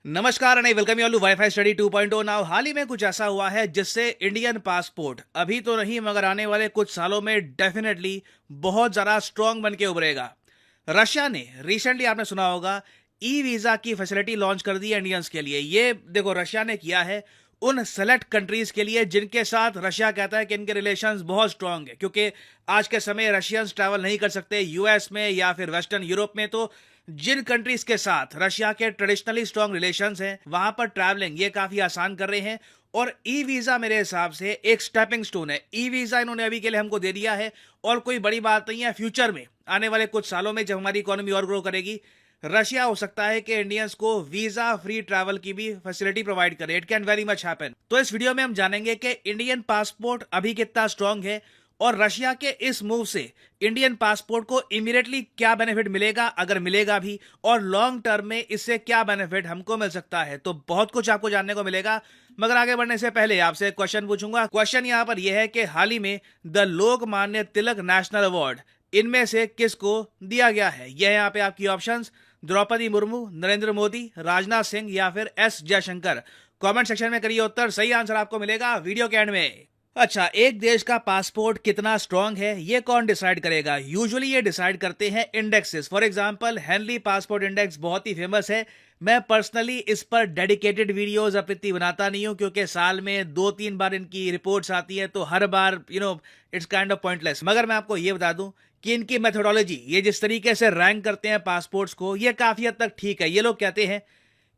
नमस्कार and welcome you all to WiFi study 2.0। Now हाल ही में कुछ ऐसा हुआ है जिससे इंडियन पासपोर्ट अभी तो नहीं मगर आने वाले कुछ सालों में डेफिनेटली बहुत ज़्यादा स्ट्रांग बन के उभरेगा। रशिया ने रिसेंटली आपने सुना होगा ई वीज़ा की फैसिलिटी लॉन्च कर दी है इंडियंस के लिए। ये देखो रशिया ने किया है उन सेलेक्ट कंट्रीज के लिए जिनके साथ रशिया कहता है कि इनके रिलेशंस बहुत स्ट्रांग है, क्योंकि आज के समय रशियंस ट्रैवल नहीं कर सकते यूएस में या फिर वेस्टर्न यूरोप में। तो जिन कंट्रीज के साथ रशिया के ट्रेडिशनली स्ट्रांग रिलेशंस हैं वहां पर ट्रैवलिंग ये काफी आसान कर रहे हैं। और ई वीजा मेरे हिसाब से एक स्टेपिंग स्टोन है। ई वीजा इन्होंने अभी के लिए हमको दे दिया है और कोई बड़ी बात नहीं है। फ्यूचर में आने वाले कुछ सालों में जब हमारी इकोनॉमी और ग्रो करेगी, रशिया हो सकता है कि इंडियंस को वीजा फ्री ट्रैवल की भी फैसिलिटी प्रोवाइड करे। It can very much happen. तो इस वीडियो में हम जानेंगे कि इंडियन पासपोर्ट अभी कितना स्ट्रांग है और रशिया के इस मूव से इंडियन पासपोर्ट को इमीडिएटली क्या बेनिफिट मिलेगा, अगर मिलेगा भी, और लॉन्ग टर्म में इससे क्या बेनिफिट हमको मिल सकता है। तो बहुत कुछ आपको जानने को मिलेगा, मगर आगे बढ़ने से पहले आपसे एक क्वेश्चन पूछूंगा। क्वेश्चन यहां पर यह है कि हाल ही में the Lokmanya Tilak national award इनमें से किसको दिया गया है। यह यहाँ पे आपकी ऑप्शंस द्रौपदी मुर्मू, नरेंद्र मोदी, राजनाथ सिंह या फिर एस जयशंकर। कमेंट सेक्शन में करिए उत्तर, सही आंसर आपको मिलेगा वीडियो के एंड में। अच्छा, एक देश का पासपोर्ट कितना स्ट्रांग है ये कौन डिसाइड करेगा? यूजुअली ये डिसाइड करते हैं indexes. For example Henley passport index बहुत ही फेमस है। मैं पर्सनली इस पर डेडिकेटेड वीडियोस अब इतनी बनाता नहीं हूं, क्योंकि साल में 2-3 बार इनकी रिपोर्ट्स आती है, तो हर बार इट्स काइंड ऑफ पॉइंटलेस। मगर मैं आपको ये बता दूं कि इनकी मेथोडोलॉजी, ये जिस तरीके से रैंक करते हैं पासपोर्ट्स को, ये काफी हद तक ठीक है। ये लोग कहते हैं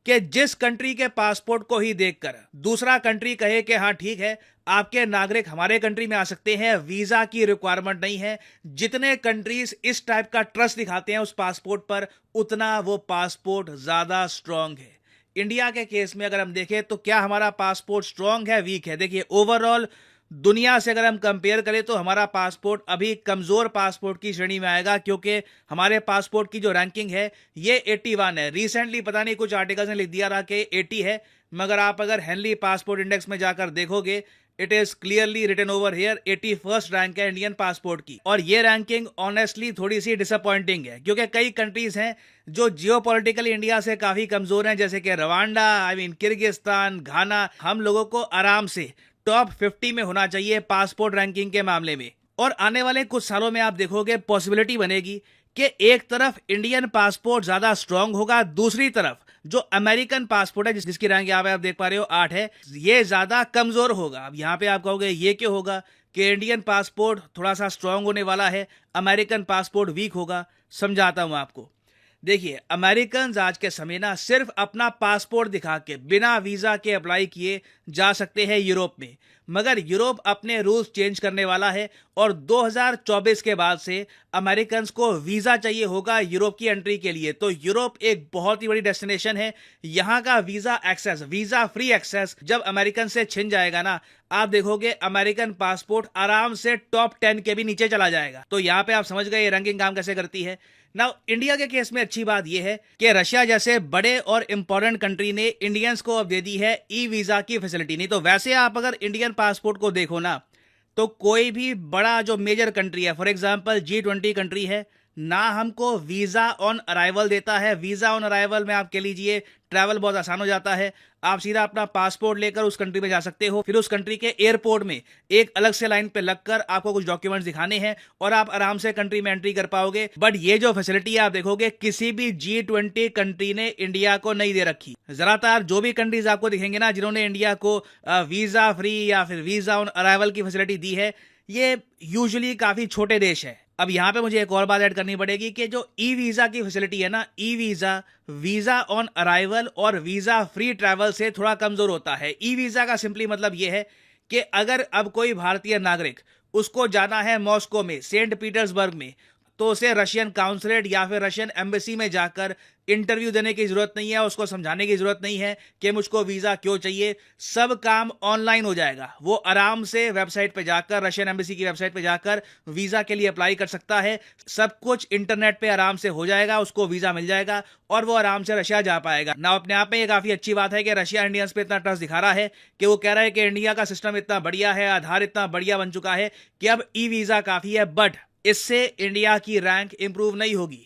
कि जिस कंट्री के पासपोर्ट को ही देखकर दूसरा कंट्री कहे कि हाँ ठीक है, आपके नागरिक हमारे कंट्री में आ सकते हैं, वीजा की रिक्वायरमेंट नहीं है, जितने कंट्रीज इस टाइप का ट्रस्ट दिखाते हैं उस पासपोर्ट पर, उतना वो पासपोर्ट ज्यादा स्ट्रांग है। इंडिया के केस में अगर हम देखें तो क्या हमारा पासपोर्ट स्ट्रांग है, वीक है? देखिए ओवरऑल दुनिया से अगर हम कंपेयर करें तो हमारा पासपोर्ट अभी कमजोर पासपोर्ट की श्रेणी में आएगा, क्योंकि हमारे पासपोर्ट की जो रैंकिंग है ये 81 है। रिसेंटली पता नहीं कुछ आर्टिकल्स ने लिख दिया रहा कि 80 है, मगर आप अगर हेनली पासपोर्ट इंडेक्स में जाकर देखोगे, it is clearly written over here 81st rank है इंडियन पासपोर्ट की। और ये रैंकिंग ऑनेस्टली थोड़ी सी डिसअपॉइंटिंग है, क्योंकि कई कंट्रीज हैं जो जियोपॉलिटिकली इंडिया से काफी कमजोर हैं, जैसे कि रवांडा, किर्गिस्तान, घाना। हम लोगों को आराम से टॉप 50 में होना चाहिए पासपोर्ट रैंकिंग के मामले में। और आने वाले कुछ सालों में आप देखोगे पॉसिबिलिटी बनेगी कि एक तरफ इंडियन पासपोर्ट ज्यादा स्ट्रांग होगा, दूसरी तरफ जो अमेरिकन पासपोर्ट है जिसकी रैंक यहाँ पे आप देख पा रहे हो 8 है, ये ज्यादा कमजोर होगा। अब यहाँ पे आप कहोगे ये क्यों होगा कि इंडियन पासपोर्ट थोड़ा सा स्ट्रांग होने वाला है, अमेरिकन पासपोर्ट वीक होगा? समझाता हूं आपको। देखिए अमेरिकन आज के समय ना सिर्फ अपना पासपोर्ट दिखा के बिना वीजा के अप्लाई किए जा सकते हैं यूरोप में, मगर यूरोप अपने रूल्स चेंज करने वाला है और 2024 के बाद से अमेरिकन को वीजा चाहिए होगा यूरोप की एंट्री के लिए। तो यूरोप एक बहुत ही बड़ी डेस्टिनेशन है। यहां का visa access, visa free access जब अमेरिकन से छिन जाएगा ना, आप देखोगे अमेरिकन पासपोर्ट आराम से टॉप 10 के भी नीचे चला जाएगा। तो यहां पे आप समझ गए ये रैंकिंग काम कैसे करती है। नाउ इंडिया के केस में अच्छी बात यह है कि रशिया जैसे बड़े और इंपॉर्टेंट कंट्री ने इंडियंस को अब दे दी है ई वीजा की फैसिलिटी। नहीं तो वैसे आप अगर इंडियन पासपोर्ट को देखो ना, तो कोई भी बड़ा जो मेजर कंट्री है, फॉर एग्जांपल G20 कंट्री है ना, हमको वीजा ऑन अराइवल देता है। वीजा ऑन अराइवल में आप कह लीजिए ट्रैवल बहुत आसान हो जाता है। आप सीधा अपना पासपोर्ट लेकर उस कंट्री में जा सकते हो, फिर उस कंट्री के एयरपोर्ट में एक अलग से लाइन पे लगकर आपको कुछ डॉक्यूमेंट्स दिखाने हैं और आप आराम से कंट्री में एंट्री कर पाओगे। बट ये जो फैसिलिटी है आप देखोगे किसी भी G20 कंट्री ने इंडिया को नहीं दे रखी। ज्यादातर जो भी कंट्रीज आपको दिखेंगे ना जिन्होंने इंडिया को वीजा फ्री या फिर वीजा ऑन अराइवल की फैसिलिटी दी है, ये यूजुअली काफी छोटे देश है। अब यहां पे मुझे एक और बात ऐड करनी पड़ेगी कि जो ई वीजा की फैसिलिटी है ना, e visa visa on arrival और वीजा फ्री ट्रैवल से थोड़ा कमजोर होता है। ई वीजा का सिंपली मतलब यह है कि अगर अब कोई भारतीय नागरिक उसको जाना है मॉस्को में, सेंट पीटर्सबर्ग में, तो उसे रशियन काउंसलेट या फिर रशियन एम्बेसी में जाकर इंटरव्यू देने की जरूरत नहीं है, उसको समझाने की जरूरत नहीं है कि मुझको वीजा क्यों चाहिए। सब काम ऑनलाइन हो जाएगा। वो आराम से वेबसाइट पे जाकर, रशियन एम्बेसी की वेबसाइट पे जाकर वीजा के लिए अप्लाई कर सकता है। सब कुछ इंटरनेट पे आराम से हो जाएगा, उसको वीजा मिल जाएगा और वो आराम से रशिया जा पाएगा ना। अपने आप में ये काफी अच्छी बात है कि रशिया इंडियंस पे इतना ट्रस्ट दिखा रहा है कि वो कह रहा है कि इंडिया का सिस्टम इतना बढ़िया है, आधार इतना बढ़िया बन चुका है कि अब ई वीजा काफी है। बट इससे इंडिया की रैंक इंप्रूव नहीं होगी।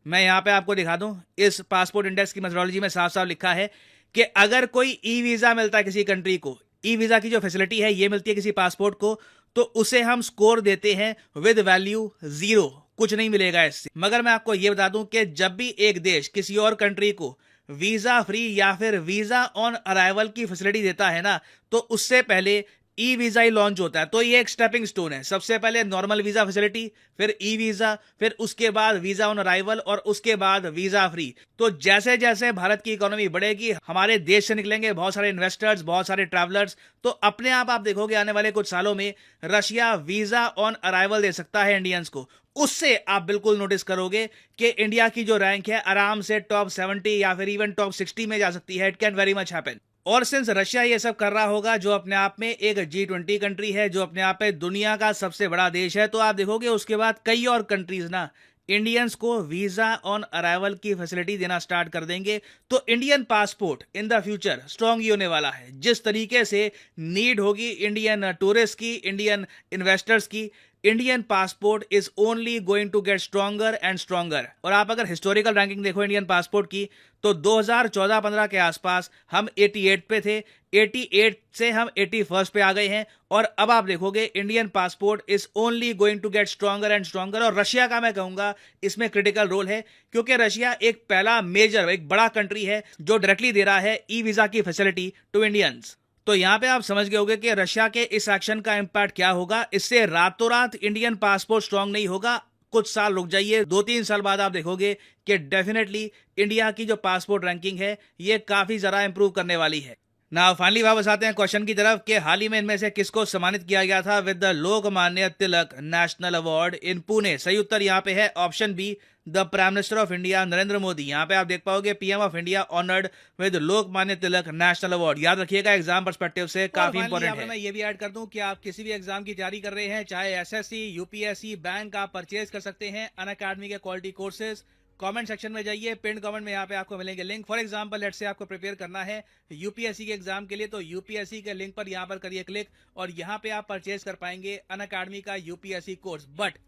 मैं यहां पे आपको दिखा दूं, इस पासपोर्ट इंडेक्स की मेथोडोलॉजी में साफ साफ लिखा है कि अगर ई वीजा मिलता है किसी कंट्री को, ई वीजा की जो फैसिलिटी है ये मिलती है किसी पासपोर्ट को, तो उसे हम स्कोर देते हैं विद वैल्यू 0, कुछ नहीं मिलेगा इससे। मगर मैं आपको ये बता दूं कि जब भी एक देश किसी और कंट्री को वीजा फ्री या फिर वीजा ऑन अराइवल की फैसिलिटी देता है ना, तो उससे पहले ई वीजा ही लॉन्च होता है। तो ये एक स्टेपिंग स्टोन है। सबसे पहले नॉर्मल वीजा फैसिलिटी, फिर ई वीजा, फिर उसके बाद वीजा ऑन अराइवल और उसके बाद वीजा फ्री। तो जैसे जैसे भारत की इकोनॉमी बढ़ेगी, हमारे देश से निकलेंगे बहुत सारे इन्वेस्टर्स, बहुत सारे ट्रैवलर्स, तो अपने आप देखोगे आने वाले कुछ सालों में रशिया वीजा ऑन अराइवल दे सकता है इंडियंस को। उससे आप बिल्कुल नोटिस करोगे कि इंडिया की जो रैंक है आराम से टॉप 70 या फिर इवन टॉप 60 में जा सकती है। It can very much happen. और सिंस रशिया ये सब कर रहा होगा, जो अपने आप में एक G20 कंट्री है, जो अपने आप में दुनिया का सबसे बड़ा देश है, तो आप देखोगे उसके बाद कई और कंट्रीज ना इंडियंस को वीजा ऑन अराइवल की फैसिलिटी देना स्टार्ट कर देंगे। तो Indian passport in the future strong ही होने वाला है। जिस तरीके से नीड होगी इंडियन टूरिस्ट की, इंडियन इन्वेस्टर्स की, Indian passport is only going to get stronger and stronger. और आप अगर हिस्टोरिकल रैंकिंग देखो इंडियन पासपोर्ट की, तो 2014-15 के आसपास हम 88 पे थे, 88 से हम 81st पे आ गए हैं। और अब आप देखोगे Indian passport is only going to get stronger and stronger. और रशिया का मैं कहूंगा इसमें क्रिटिकल रोल है, क्योंकि रशिया एक पहला मेजर, एक बड़ा कंट्री है जो डायरेक्टली दे रहा है ई वीजा की फैसिलिटी टू इंडियंस। तो यहां पे आप समझ गए होंगे कि रशिया के इस एक्शन का इंपैक्ट क्या होगा। इससे रातों रात इंडियन पासपोर्ट स्ट्रांग नहीं होगा। कुछ साल रुक जाइए, 2-3 साल बाद आप देखोगे कि डेफिनेटली इंडिया की जो पासपोर्ट रैंकिंग है ये काफी ज्यादा इंप्रूव करने वाली है। ना फाइनली वापस आते हैं क्वेश्चन की तरफ कि हाल ही में इनमें से किसको सम्मानित किया गया था with the Lokmanya Tilak national award in Pune. सही उत्तर यहाँ पे है option B, the prime minister of India Narendra Modi. यहाँ पे आप देख पाओगे PM of India honoured with Lokmanya Tilak national award. याद रखिएगा एग्जाम पर्सपेक्टिव से काफी इंपॉर्टेंट है। मैं ये भी ऐड कर दूं कि आप किसी भी एग्जाम की तैयारी कर रहे हैं, चाहे एसएससी, यूपीएससी, बैंक, आप परचेज कर सकते हैं अनअकैडमी के क्वालिटी कोर्सेज। कमेंट सेक्शन में जाइए, पिन कमेंट में यहाँ पे आपको मिलेंगे link. For example let's say आपको प्रिपेयर करना है यूपीएससी के एग्जाम के लिए, तो यूपीएससी के लिंक पर यहाँ पर करिए क्लिक और यहाँ पे आप परचेज कर पाएंगे अनअकैडमी का यूपीएससी कोर्स। बट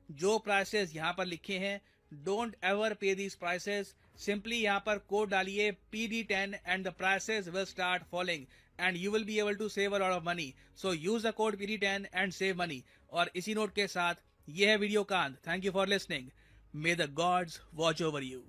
जो प्राइसेस यहाँ पर लिखे हैं, don't ever pay these prices. Simply यहाँ पर कोड डालिए PD10 and the prices will start falling and you will be able to save a lot of money. So use the code PD10 and save money. और इसी note के साथ ये है video का अंत। Thank you for listening. May the gods watch over you.